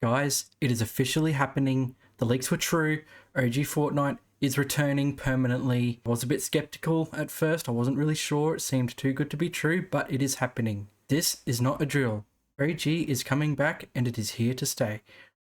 Guys, it is officially happening. The leaks were true. OG Fortnite is returning permanently. I was a bit skeptical at first. I wasn't really sure. It seemed too good to be true, but it is happening. This is not a drill. OG is coming back and it is here to stay.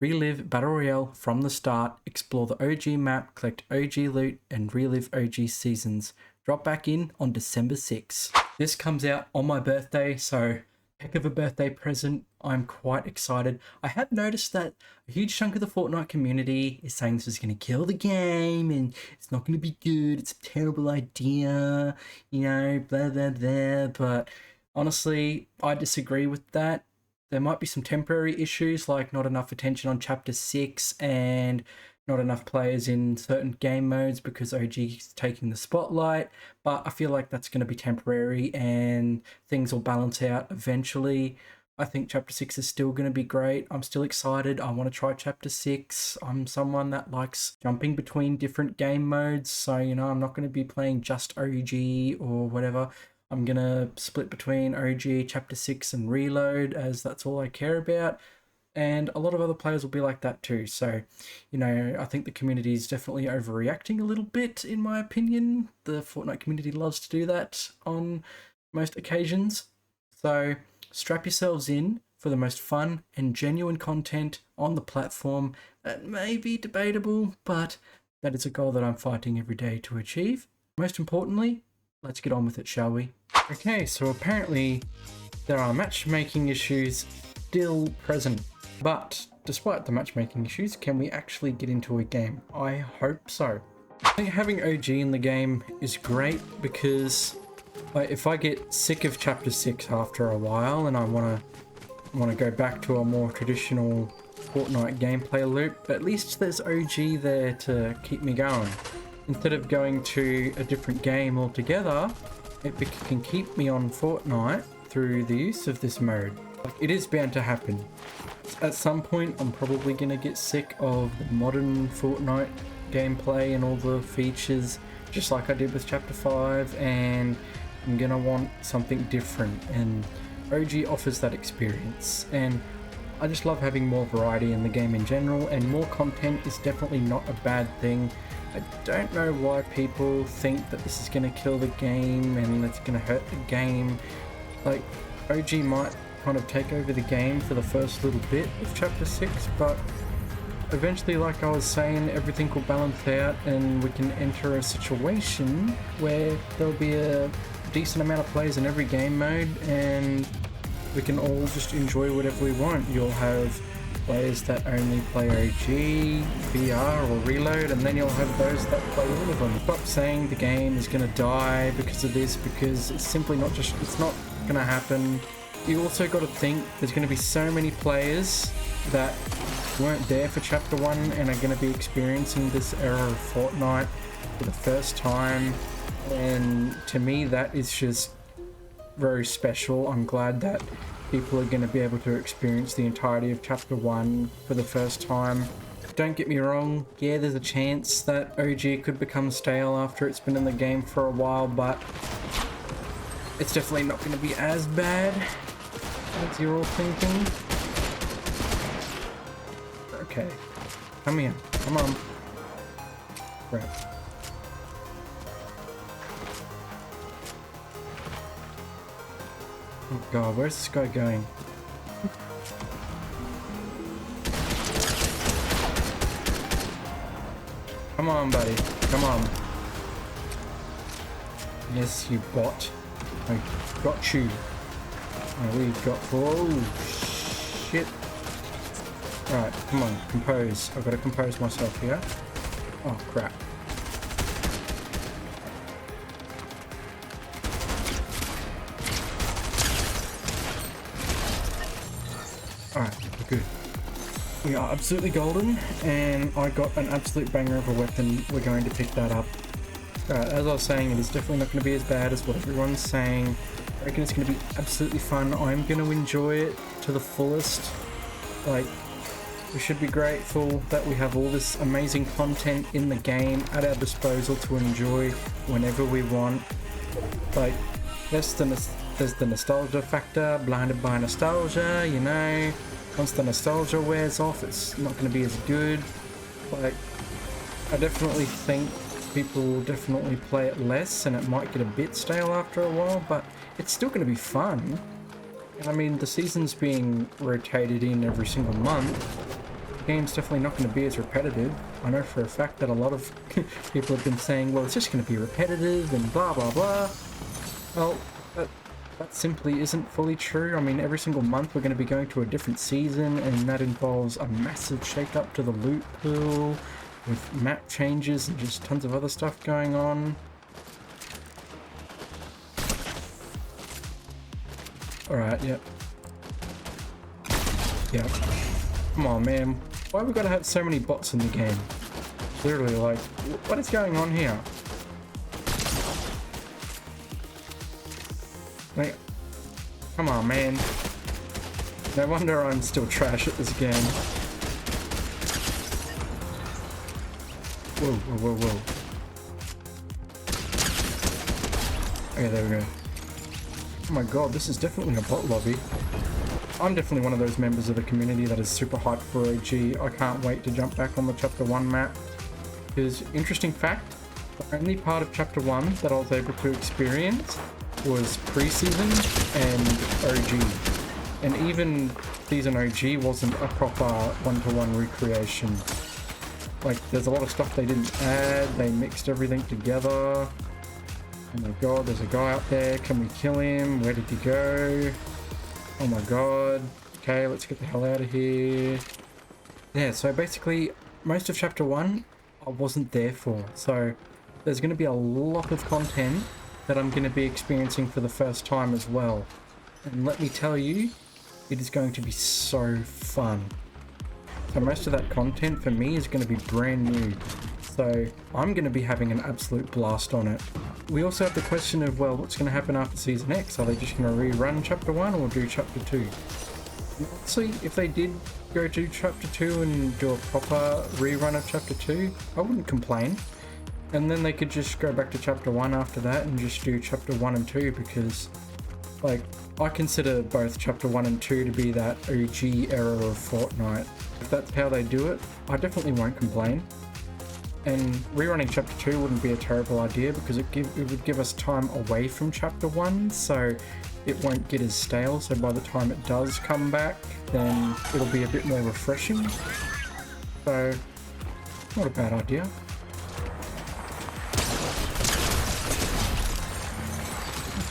Relive Battle Royale from the start, explore the OG map, collect OG loot, and relive OG seasons. Drop back in on December 6th. This comes out on my birthday, so heck of a birthday present. I'm quite excited. I have noticed that a huge chunk of the Fortnite community is saying this is going to kill the game and it's not going to be good. It's a terrible idea, you know, blah, blah, blah. But honestly, I disagree with that. There might be some temporary issues like not enough attention on Chapter 6 and not enough players in certain game modes because OG is taking the spotlight, but I feel like that's going to be temporary and things will balance out eventually. I think Chapter 6 is still going to be great. I'm still excited. I want to try Chapter 6. I'm someone that likes jumping between different game modes, so, you know, I'm not going to be playing just OG or whatever. I'm going to split between OG, Chapter 6 and Reload, as that's all I care about. And a lot of other players will be like that too. So, you know, I think the community is definitely overreacting a little bit, in my opinion. The Fortnite community loves to do that on most occasions. So strap yourselves in for the most fun and genuine content on the platform. That may be debatable, but that is a goal that I'm fighting every day to achieve. Most importantly, let's get on with it, shall we? Okay, so apparently there are matchmaking issues still present. But despite the matchmaking issues, can we actually get into a game? I hope so. I think having OG in the game is great because if I get sick of Chapter 6 after a while and I want to go back to a more traditional Fortnite gameplay loop, at least there's OG there to keep me going. Instead of going to a different game altogether, it can keep me on Fortnite through the use of this mode. Like, it is bound to happen. At some point, I'm probably going to get sick of the modern Fortnite gameplay and all the features, just like I did with Chapter 5, and I'm going to want something different, and OG offers that experience. And I just love having more variety in the game in general, and more content is definitely not a bad thing. I don't know why people think that this is going to kill the game and it's going to hurt the game. Like, OG might kind of take over the game for the first little bit of Chapter 6, but eventually, like I was saying, everything will balance out and we can enter a situation where there'll be a decent amount of players in every game mode and we can all just enjoy whatever we want. You'll have players that only play OG, VR or Reload, and then you'll have those that play all of them. Stop saying the game is going to die because of this, because it's simply not it's not going to happen. You also got to think there's going to be so many players that weren't there for Chapter 1 and are going to be experiencing this era of Fortnite for the first time, and to me that is just very special. I'm glad that people are going to be able to experience the entirety of Chapter 1 for the first time. Don't get me wrong, yeah, there's a chance that OG could become stale after it's been in the game for a while, but it's definitely not going to be as bad as you're all thinking. Okay, come here, come on. Right. Oh god, where's this guy going? Come on, buddy. Come on. Yes, you bot. I got you. Oh, we've got... Oh, shit. Alright, come on. Compose. I've got to compose myself here. Oh, crap. Alright, we're good. We are absolutely golden, and I got an absolute banger of a weapon. We're going to pick that up. As I was saying, it is definitely not going to be as bad as what everyone's saying. I reckon it's going to be absolutely fun. I'm going to enjoy it to the fullest. Like, we should be grateful that we have all this amazing content in the game at our disposal to enjoy whenever we want. Like, yes, there's the nostalgia factor, blinded by nostalgia, you know. once the nostalgia wears off, it's not going to be as good. Like, I definitely think people definitely play it less and it might get a bit stale after a while, but it's still going to be fun. I mean, the season's being rotated in every single month. The game's definitely not going to be as repetitive. I know for a fact that a lot of people have been saying, well, it's just going to be repetitive and blah blah blah. Well, that simply isn't fully true. I mean, every single month we're going to be going to a different season, and that involves a massive shake-up to the loot pool, with map changes and just tons of other stuff going on. Alright, yep. Yep. Come on, man. Why have we got to have so many bots in the game? Literally, like, what is going on here? Like, come on, man. No wonder I'm still trash at this game. Whoa, whoa, whoa, whoa. Okay, there we go. Oh my god, this is definitely a bot lobby. I'm definitely one of those members of the community that is super hyped for OG. I can't wait to jump back on the Chapter 1 map. Because, interesting fact, the only part of Chapter 1 that I was able to experience was pre-season and OG. And even Season OG wasn't a proper one-to-one recreation. Like, there's a lot of stuff they didn't add, they mixed everything together. Oh my god, there's a guy up there, can we kill him? Where did he go? Oh my god. Okay, let's get the hell out of here. Yeah, so basically, most of Chapter 1, I wasn't there for. So, there's going to be a lot of content that I'm going to be experiencing for the first time as well. And let me tell you, it is going to be so fun. So most of that content for me is going to be brand new. So I'm going to be having an absolute blast on it. We also have the question of, well, what's going to happen after Season X? Are they just going to rerun Chapter 1 or do Chapter 2? Honestly, if they did go to Chapter 2 and do a proper rerun of Chapter 2, I wouldn't complain. And then they could just go back to Chapter 1 after that and just do Chapter 1 and 2 because, like, I consider both Chapter 1 and 2 to be that OG era of Fortnite. If that's how they do it, I definitely won't complain. And rerunning Chapter 2 wouldn't be a terrible idea because it would give us time away from Chapter 1, so it won't get as stale, so by the time it does come back, then it'll be a bit more refreshing. So, not a bad idea.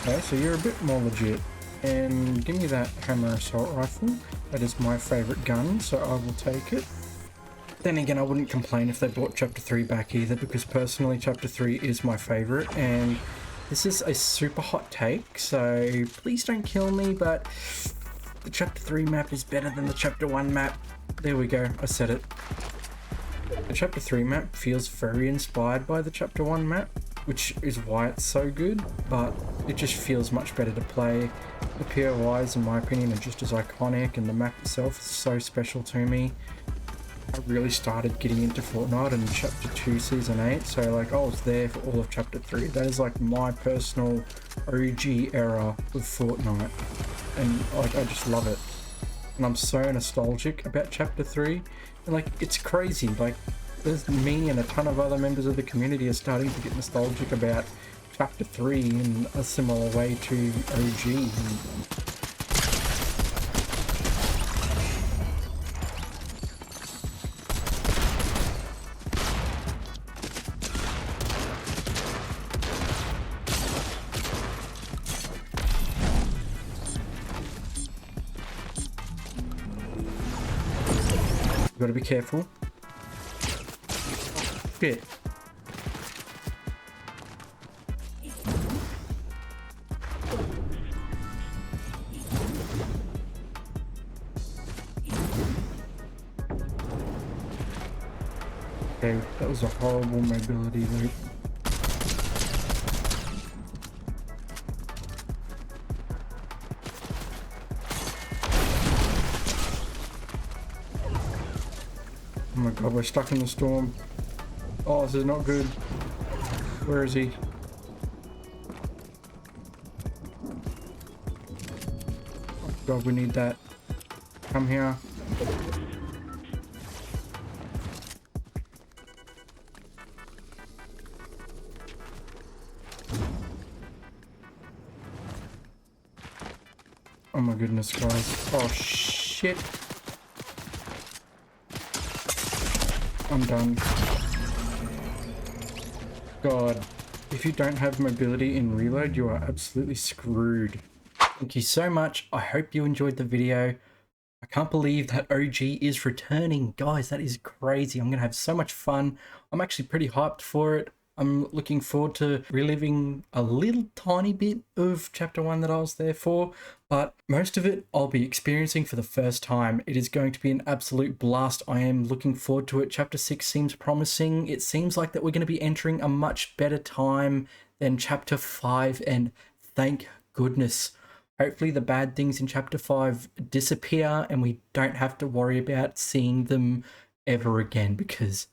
Okay, so you're a bit more legit. And give me that hammer assault rifle. That is my favourite gun, so I will take it. Then again, I wouldn't complain if they brought Chapter 3 back either, because personally Chapter 3 is my favourite, and this is a super hot take, so please don't kill me, but the Chapter 3 map is better than the Chapter 1 map. There we go, I said it. The Chapter 3 map feels very inspired by the Chapter 1 map, which is why it's so good, but it just feels much better to play. The POIs, in my opinion, are just as iconic, and the map itself is so special to me. I really started getting into Fortnite in Chapter 2 Season 8, so like I was there for all of Chapter 3. That is like my personal OG era of Fortnite, and like I just love it. And I'm so nostalgic about Chapter 3, and like it's crazy, like there's me and a ton of other members of the community are starting to get nostalgic about Chapter 3 in a similar way to OG. You gotta be careful. Shit. Okay, that was a horrible mobility loop. Oh my god, we're stuck in the storm. Oh, this is not good. Where is he? Oh god, we need that. Come here. Oh my goodness, guys. Oh shit. I'm done. God, if you don't have mobility in reload, you are absolutely screwed. Thank you so much. I hope you enjoyed the video. I can't believe that OG is returning. Guys, that is crazy. I'm going to have so much fun. I'm actually pretty hyped for it. I'm looking forward to reliving a little tiny bit of chapter 1 that I was there for, but most of it I'll be experiencing for the first time. It is going to be an absolute blast. I am looking forward to it. Chapter 6 seems promising. It seems like that we're going to be entering a much better time than chapter 5, and thank goodness. Hopefully the bad things in chapter 5 disappear and we don't have to worry about seeing them ever again, because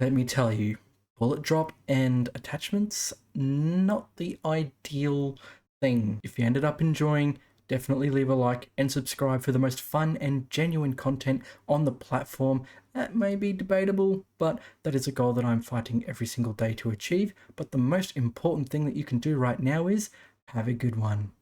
let me tell you, bullet drop and attachments, not the ideal thing. If you ended up enjoying, definitely leave a like and subscribe for the most fun and genuine content on the platform. That may be debatable, but that is a goal that I'm fighting every single day to achieve. But the most important thing that you can do right now is have a good one.